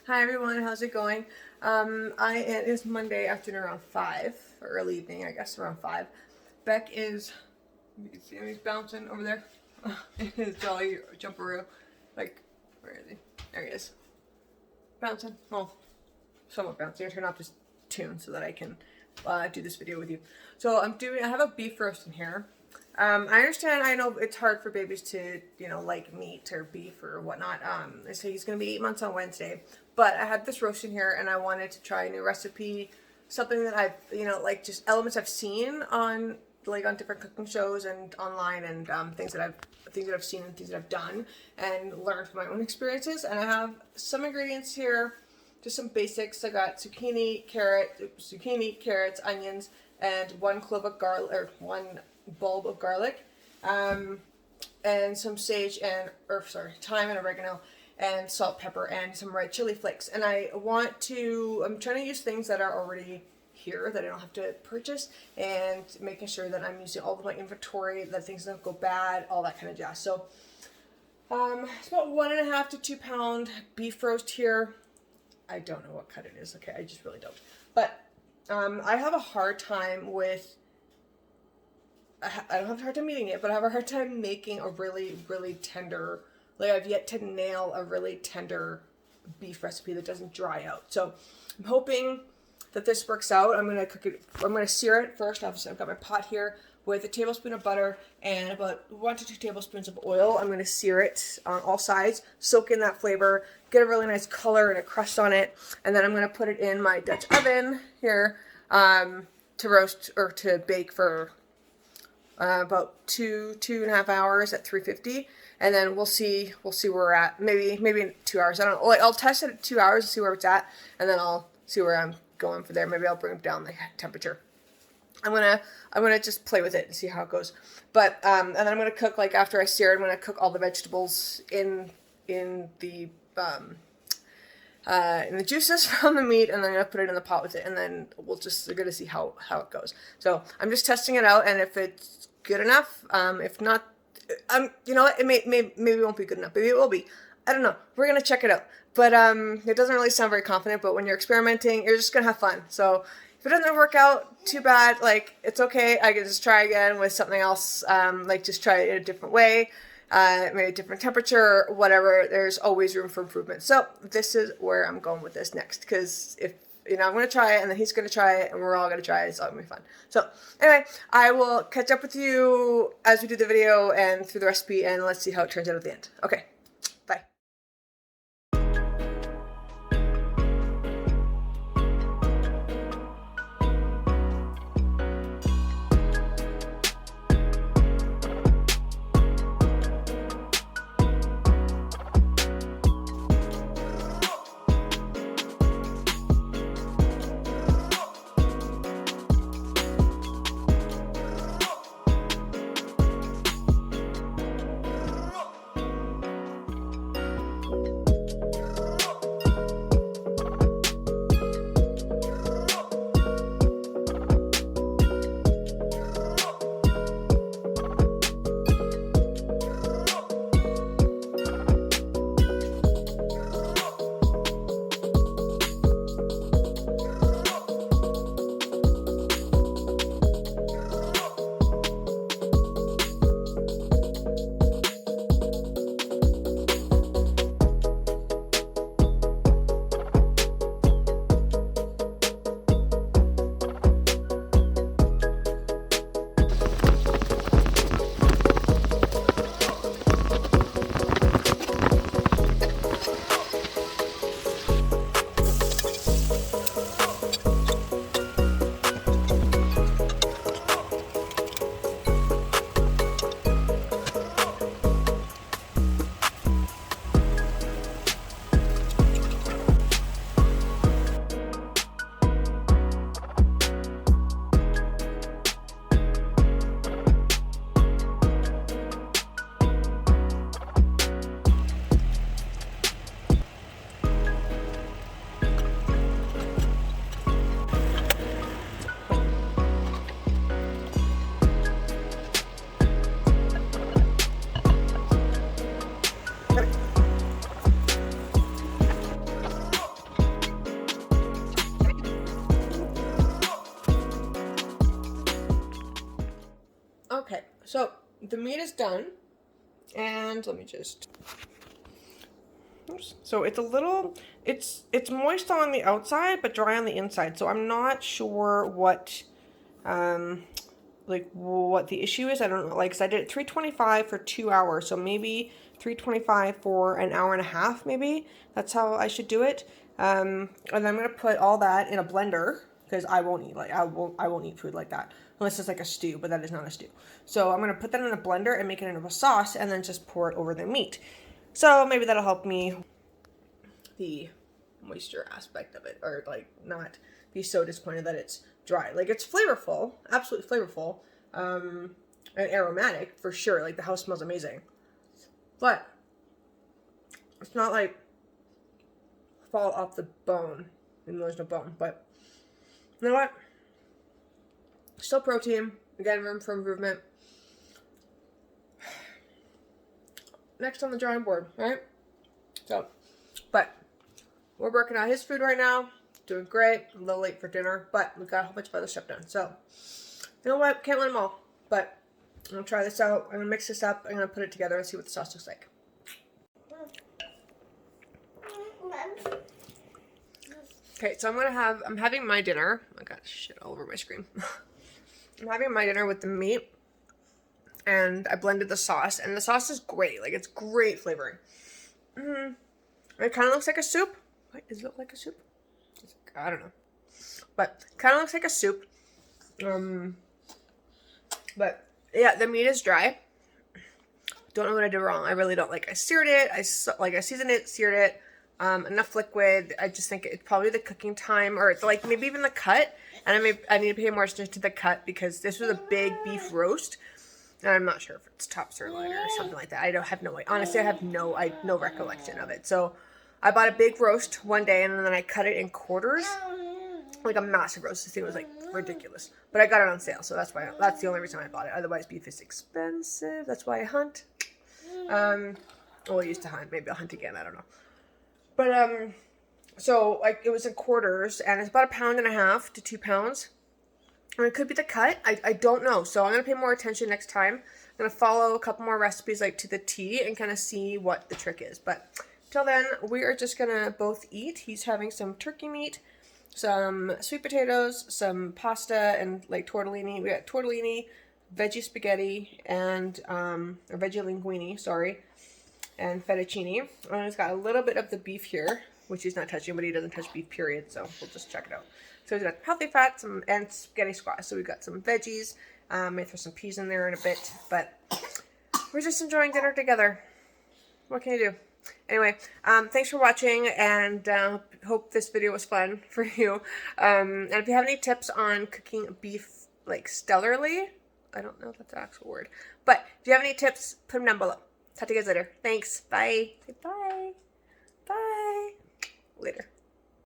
Hi everyone, how's it going? It is Monday afternoon around 5, or early evening, I guess, around 5. Beck is, you can see him, he's bouncing over there in his jolly jumperoo. Like, where is he? There he is. Bouncing. Well, somewhat bouncing. I turn off this tune so that I can do this video with you. So I have a beef roast in here. I understand, I know it's hard for babies to, like meat or beef or whatnot. So he's going to be 8 months on Wednesday. But I had this roast in here and I wanted to try a new recipe. Something that I've, like just elements I've seen on different cooking shows and online, and things that I've seen and things that I've done and learned from my own experiences. And I have some ingredients here, just some basics. I got zucchini, carrots, onions, and 1 clove of garlic, or 1 bulb of garlic, and some sage and thyme and oregano, and salt, pepper, and some red chili flakes. And I'm trying to use things that are already here that I don't have to purchase, and making sure that I'm using all of my inventory, that things don't go bad, all that kind of jazz. So it's about 1.5 to 2 pound beef roast here. I don't know what cut it is. Okay, I just really don't. But I have a hard time with, I don't have a hard time eating it, but I have a hard time making a really, really tender, I've yet to nail a really tender beef recipe that doesn't dry out. So I'm hoping that this works out. I'm going to cook it, I'm going to sear it first. Obviously I've got my pot here with a tablespoon of butter and about 1 to 2 tablespoons of oil. I'm going to sear it on all sides, soak in that flavor, get a really nice color and a crust on it, and then I'm going to put it in my Dutch oven here to roast or to bake for about 2.5 hours at 350, and then we'll see where we're at. Maybe in 2 hours. I don't know. I'll test it at 2 hours and see where it's at, and then I'll see where I'm going from there. Maybe I'll bring down the temperature. I'm gonna just play with it and see how it goes. But and then I'm gonna cook, after I sear it, I'm gonna cook all the vegetables in the juices from the meat, and then I'm gonna put it in the pot with it, and then we're gonna see how it goes. So I'm just testing it out, and if it's good enough, if not, you know what, maybe it won't be good enough. Maybe it will be. I don't know. We're gonna check it out. But it doesn't really sound very confident. But when you're experimenting, you're just gonna have fun. So if it doesn't work out too bad, it's okay. I can just try again with something else. Just try it a different way, maybe a different temperature, whatever. There's always room for improvement. So this is where I'm going with this next, because if I'm going to try it, and then he's going to try it, and we're all going to try it. It's all going to be fun. So anyway, I will catch up with you as we do the video and through the recipe, and let's see how it turns out at the end. Okay, bye. So the meat is done, and let me just. Oops. So it's a little, it's moist on the outside but dry on the inside. So I'm not sure what, like what the issue is. I don't know. Like, 'cause I did it 325 for 2 hours, so maybe 325 for an hour and a half. Maybe that's how I should do it. And then I'm gonna put all that in a blender because I won't eat I won't eat food like that unless it's like a stew, but that is not a stew. So I'm gonna put that in a blender and make it into a sauce, and then just pour it over the meat. So maybe that'll help me the moisture aspect of it, or like not be so disappointed that it's dry. Like, it's flavorful, absolutely flavorful, and aromatic for sure. Like, the house smells amazing, but it's not like fall off the bone, and there's no bone. But you know what? Still protein. Again, room for improvement. Next on the drawing board, right? So, but we're working on his food right now. Doing great. A little late for dinner, but we've got a whole bunch of other stuff done. So, you know what? Can't win them all. But I'm going to try this out. I'm going to mix this up. I'm going to put it together and see what the sauce looks like. Okay, so I'm having my dinner. I got shit all over my screen. I'm having my dinner with the meat. And I blended the sauce. And the sauce is great. Like, it's great flavoring. It kind of looks like a soup. What, does it look like a soup? I don't know. But kind of looks like a soup. But yeah, the meat is dry. Don't know what I did wrong. I really don't. Like, I seared it. I seasoned it, seared it. Enough liquid. I just think it's probably the cooking time, or it's like maybe even the cut. And I need to pay more attention to the cut because this was a big beef roast. And I'm not sure if it's top sirloin or something like that. I don't have no way. Honestly, I have no recollection of it. So I bought a big roast one day, and then I cut it in quarters, like a massive roast. This thing was like ridiculous, but I got it on sale, so that's the only reason I bought it. Otherwise, beef is expensive. That's why I hunt. Well, I used to hunt. Maybe I'll hunt again. I don't know. But so like it was in quarters, and it's about 1.5 to 2 pounds. And it could be the cut. I don't know. So I'm going to pay more attention next time. I'm going to follow a couple more recipes like to the T and kind of see what the trick is. But till then, we are just going to both eat. He's having some turkey meat, some sweet potatoes, some pasta, and like tortellini. We got tortellini, veggie spaghetti, and or veggie linguine, sorry, and fettuccine. And it's got a little bit of the beef here, which he's not touching, but he doesn't touch beef, period. So we'll just check it out. So we've got healthy fat, and spaghetti squash. So we've got some veggies. May throw some peas in there in a bit, but we're just enjoying dinner together. What can you do? Anyway, thanks for watching, and hope this video was fun for you. And if you have any tips on cooking beef like stellarly, I don't know if that's the actual word, but if you have any tips, put them down below. Talk to you guys later. Thanks. Bye. Say bye. Bye. Later.